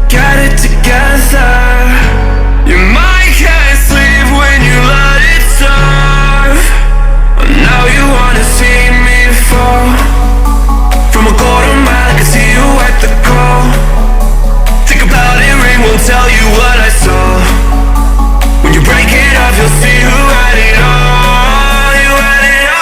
Got it together. Your mind can't sleep when you let it serve. Now you wanna see me fall. From a quarter mile I can see you at the call. Think about it, ring won't tell you what I saw. When you break it up, you'll see who had it all. You had it all.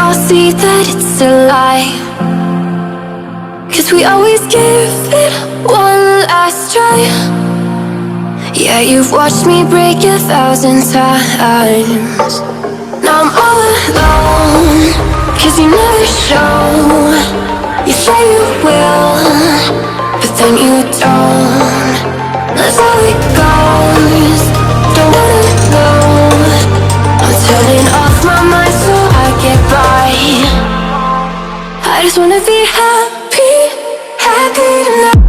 all see that it's a lie. 'Cause we always give it one last try. Yeah, you've watched me break 1,000 times. Now I'm all alone, 'cause you never show. You say you will, but then you don't. That's how it goes. Don't wanna know. I'm turning off my mind so I get by. I just wanna be happy, happy tonight.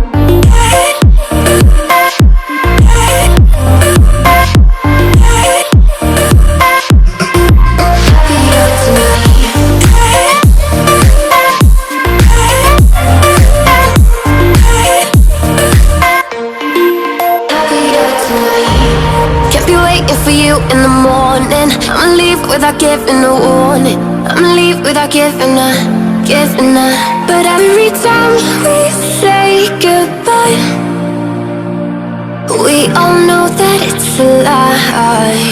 For you in the morning, I'ma leave without giving a warning. I'ma leave without giving a. But every time we say goodbye, we all know that it's a lie.